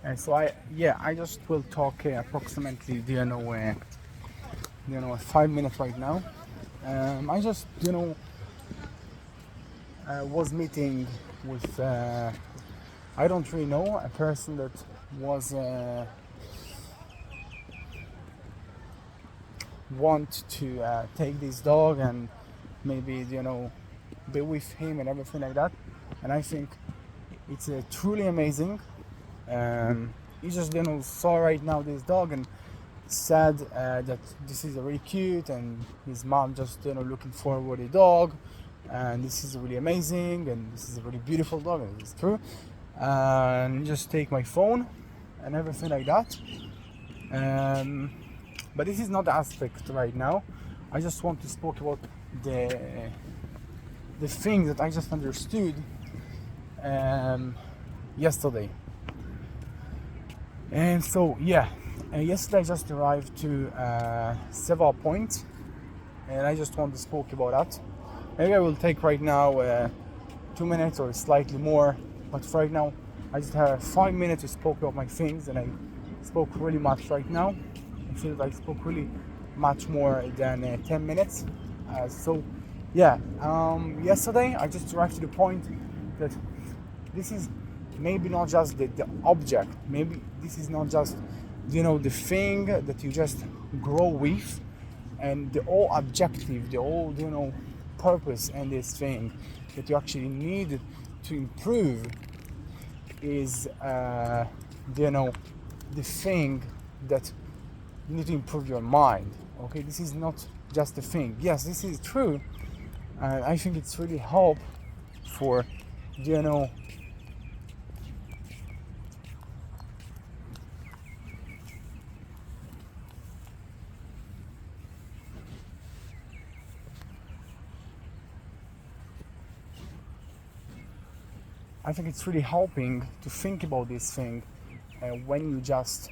I just will talk approximately, 5 minutes right now. I just, was meeting with, I don't really know, a person that was want to take this dog and maybe, be with him and everything like that. And I think it's truly amazing. He just, saw right now this dog and said that this is really cute, and his mom just, looking forward a dog, and this is really amazing, and this is a really beautiful dog, and it's true. And just take my phone and everything like that. But this is not the aspect right now. I just want to speak about the thing that I just understood yesterday. And so yesterday I just arrived to several points, and I just want to speak about that. Maybe I will take right now 2 minutes or slightly more, but for right now I just have 5 minutes to speak about my things, and I spoke really much right now. I feel like I spoke really much more than 10 minutes. Yesterday I just arrived to the point that this is maybe not just the object, maybe this is not just the thing that you just grow with, and the whole objective, the whole purpose in this thing that you actually need to improve is the thing that you need to improve your mind. Okay, this is not just a thing. Yes, this is true, and I think it's really help for I think it's really helping to think about this thing when you just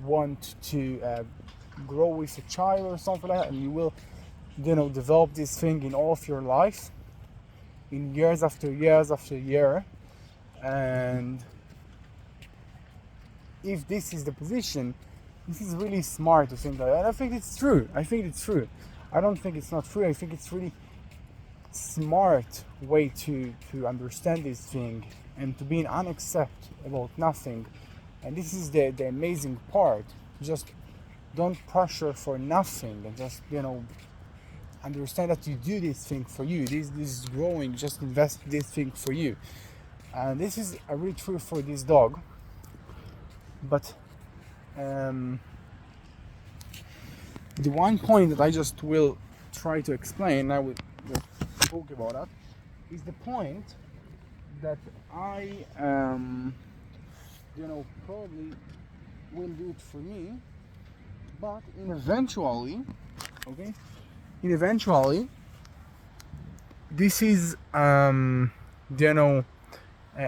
want to grow with a child or something like that, and you will develop this thing in all of your life, in years after years after year. And if this is the position, this is really smart to think like that. And I think it's true. I don't think it's not true. I think it's really smart way to understand this thing and to be an unaccept about nothing. And this is the amazing part. Just don't pressure for nothing, and just understand that you do this thing for you. This is growing. Just invest this thing for you. And this is really true for this dog. But the one point that I just will try to explain, I will talk about that, is the point that I probably will do it for me, but eventually this is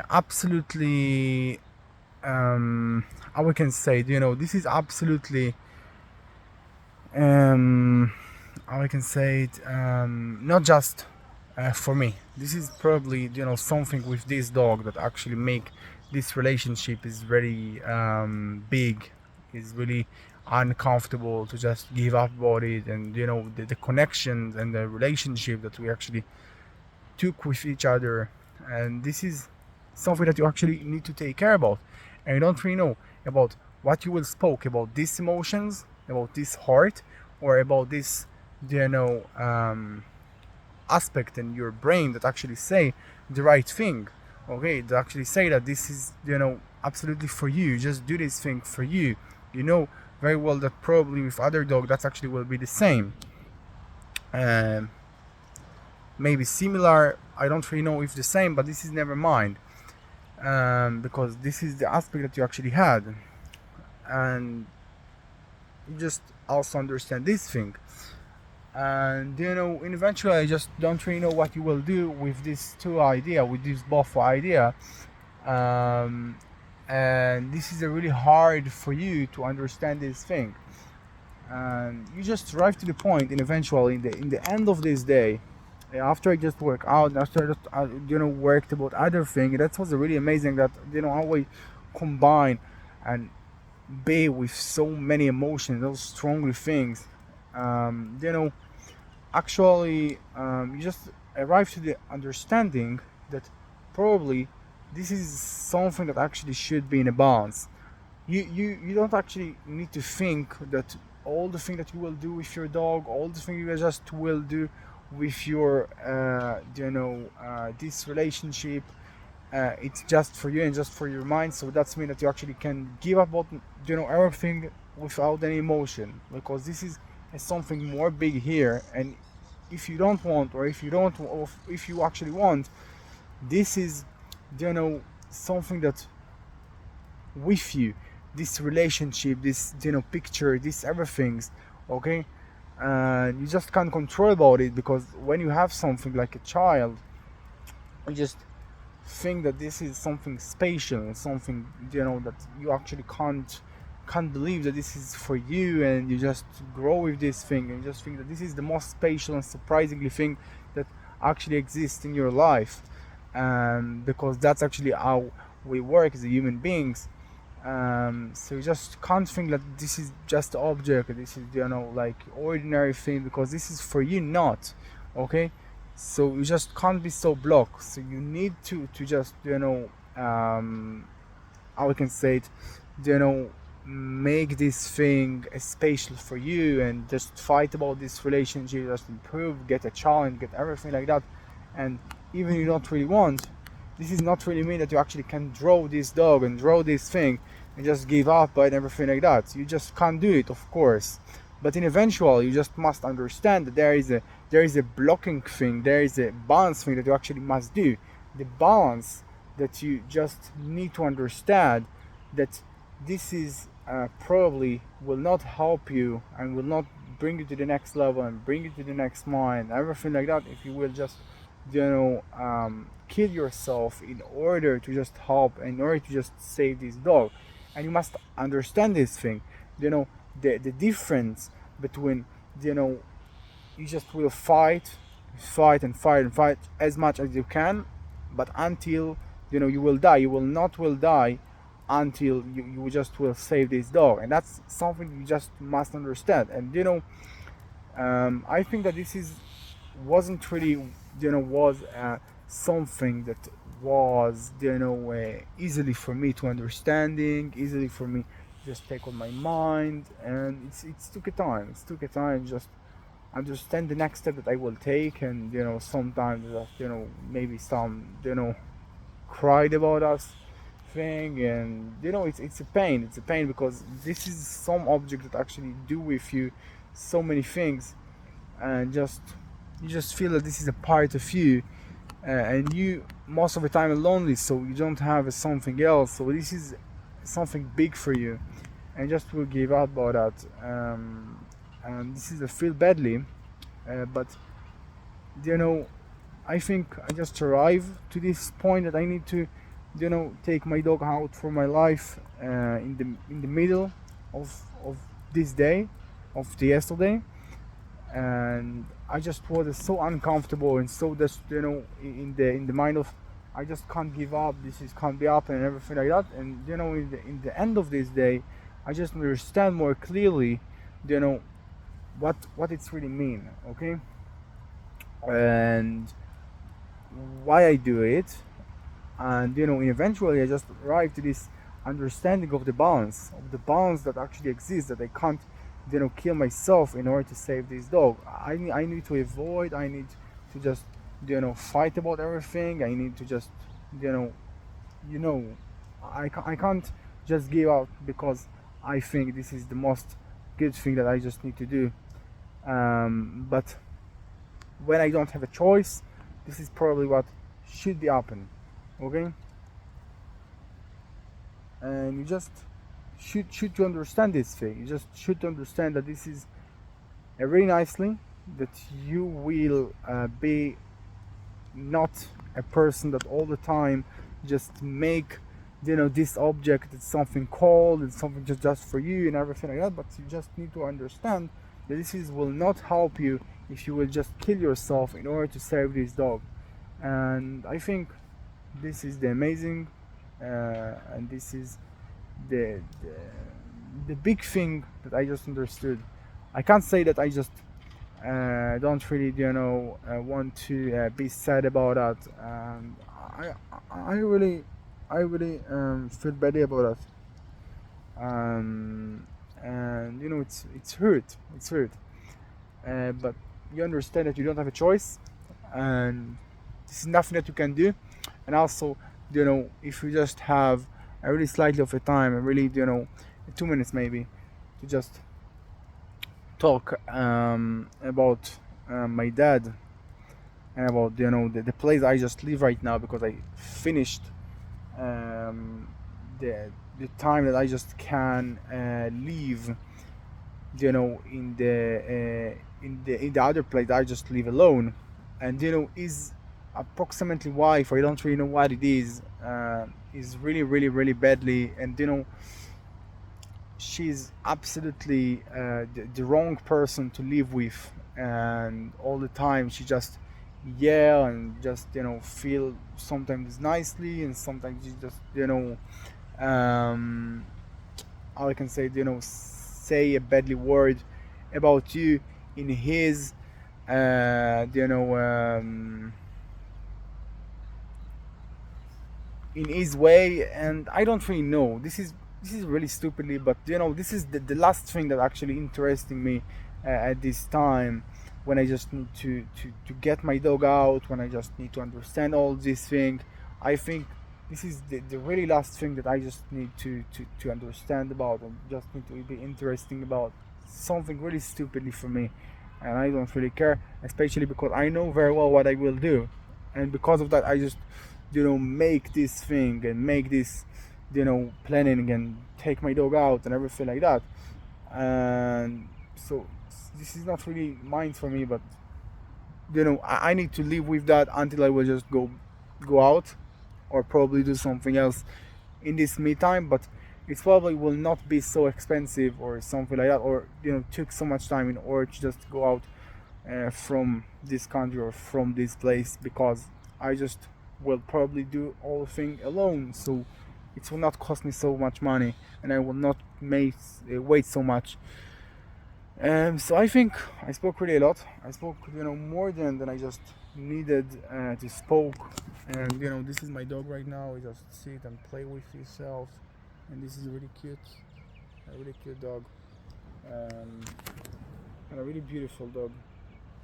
absolutely how we can say, this is absolutely how I can say it, not just for me. This is probably something with this dog that actually make this relationship is very big, is really uncomfortable to just give up about it, and the connections and the relationship that we actually took with each other. And this is something that you actually need to take care about, and you don't really know about what you will spoke about these emotions, about this heart, or about this aspect in your brain that actually say the right thing. Okay, that actually say that this is absolutely for you. Just do this thing for you. Very well that probably with other dog that's actually will be the same, maybe similar. I don't really know if the same, but this is never mind, because this is the aspect that you actually had, and you just also understand this thing. And eventually I just don't really know what you will do with these two idea, with this both idea, and this is a really hard for you to understand this thing. And you just arrive to the point, and eventually in the end of this day, after I just work out, after I just worked about other thing, that was really amazing. That how we combine and be with so many emotions, those strongly things. Um, you know, Actually, you just arrive to the understanding that probably this is something that actually should be in a balance. You don't actually need to think that all the thing that you will do with your dog, all the thing you just will do with your this relationship, it's just for you and just for your mind. So that's mean that you actually can give up about everything without any emotion, because this is something more big here. And if you don't want, or if you don't, or if you actually want, this is something that with you, this relationship, this picture, this everything's okay. And you just can't control about it, because when you have something like a child, you just think that this is something special, something that you actually can't believe that this is for you, and you just grow with this thing and you just think that this is the most special and surprisingly thing that actually exists in your life. Because that's actually how we work as human beings. So you just can't think that this is just object, this is like ordinary thing, because this is for you, not okay. So you just can't be so blocked. So you need to just how I can say it, you know make this thing special for you, and just fight about this relationship, just improve, get a challenge, get everything like that. And even you don't really want, this is not really mean that you actually can draw this dog and draw this thing and just give up and everything like that. You just can't do it, of course. But in eventual, you just must understand that there is a blocking thing, there is a balance thing that you actually must do. The balance that you just need to understand, that this is probably will not help you and will not bring you to the next level and bring you to the next mind, everything like that, if you will just kill yourself in order to just help, in order to just save this dog. And you must understand this thing, the difference between you just will fight and fight and fight as much as you can, but until you will die, you will die until you just will save this dog. And that's something you just must understand. And I think that this is wasn't really was something that was easily for me to understanding, easily for me just take on my mind. And it's took a time, just understand the next step that I will take. And sometimes just maybe some cried about us thing. And it's a pain, because this is some object that actually do with you so many things. And just you just feel that this is a part of you, and you most of the time are lonely, so you don't have something else. So this is something big for you, and just will give up about that. And this is a feel badly, but I think I just arrived to this point that I need to take my dog out for my life, in the middle of this day, of the yesterday. And I just was so uncomfortable, and so just in the mind of I just can't give up, this is can't be up and everything like that. And in the end of this day, I just understand more clearly what it's really mean, okay, and why I do it. And eventually I just arrived to this understanding of the balance that actually exists, that I can't kill myself in order to save this dog. I need to avoid, I need to just fight about everything. I need to just you know I can't just give up, because I think this is the most good thing that I just need to do. But when I don't have a choice, this is probably what should be happen, okay. And you just should to understand this thing. You just should understand that this is very nicely, that you will be not a person that all the time just make this object, it's something cold, it's something just for you and everything like that. But you just need to understand that this is will not help you if you will just kill yourself in order to save this dog. And I think this is the amazing, and this is the big thing that I just understood. I can't say that I just don't really, want to be sad about that. I, I really feel badly about that. And it's hurt. It's hurt. But you understand that you don't have a choice, and this is nothing that you can do. And also, if you just have a really slightly of a time, and really, 2 minutes maybe, to just talk about my dad, and about the place I just live right now, because I finished um, the time that I just can leave, in the other place I just live alone. And is approximately why, if I don't really know what it is really, really, really badly. And she's absolutely the wrong person to live with. And all the time she just yell, and just feel sometimes nicely, and sometimes you just um how I can say, say a badly word about you in his uh you know um in his way. And I don't really know, this is really stupidly, but this is the last thing that actually interesting me at this time, when I just need to get my dog out, when I just need to understand all this thing. I think this is the really last thing that I just need to understand about, and just need to be interesting about something really stupidly for me. And I don't really care, especially because I know very well what I will do. And because of that, I just make this thing, and make this planning, and take my dog out and everything like that. And so this is not really mine for me, but I need to live with that until I will just go out, or probably do something else in this me time. But it probably will not be so expensive or something like that, or took so much time in order to just go out from this country, or from this place, because I just will probably do all thing alone. So it will not cost me so much money, and I will not make wait so much. So I think I spoke really a lot. I spoke, more than I just needed to spoke. And this is my dog right now. He just sit and play with himself, and this is really cute, a really cute dog, um, and a really beautiful dog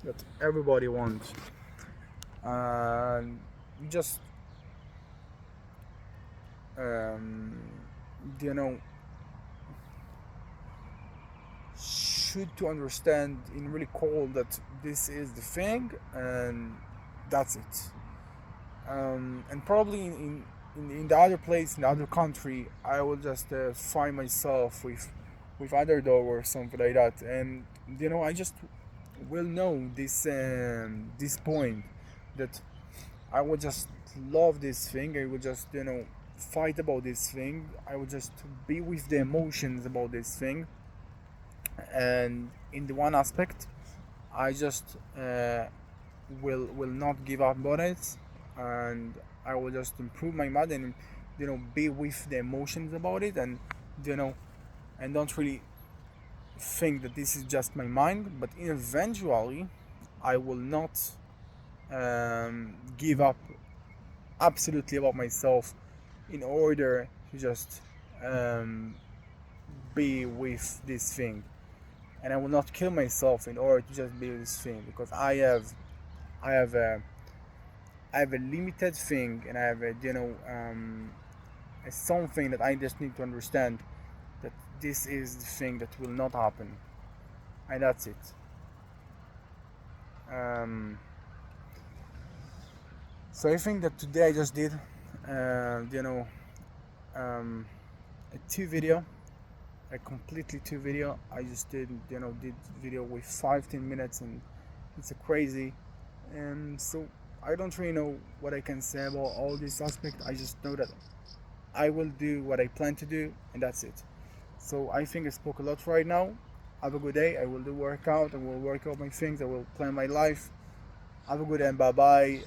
that everybody wants. And just um, you know should to understand in really cold that this is the thing, and that's it. And probably in the other place, in the other country, I will just find myself with other dog or something like that. And I just will know this point, that I will just love this thing. I will just fight about this thing. I will just be with the emotions about this thing. And in the one aspect, I just will not give up on it, and I will just improve my mind, and be with the emotions about it. And you know and don't really think that this is just my mind, but eventually I will not give up absolutely about myself, in order to just um, be with this thing. And I will not kill myself in order to just be with this thing, because I have a I have a limited thing, and I have something that I just need to understand, that this is the thing that will not happen, and that's it. Um, so I think that today I just did, um, a two video, a completely two video. I just did video with 5-10 minutes, and it's a crazy. And so I don't really know what I can say about all this aspect. I just know that I will do what I plan to do, and that's it. So I think I spoke a lot right now, Have a good day. I will do workout. I will work out my things. I will plan my life. Have a good day. Bye bye.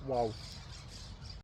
Wow.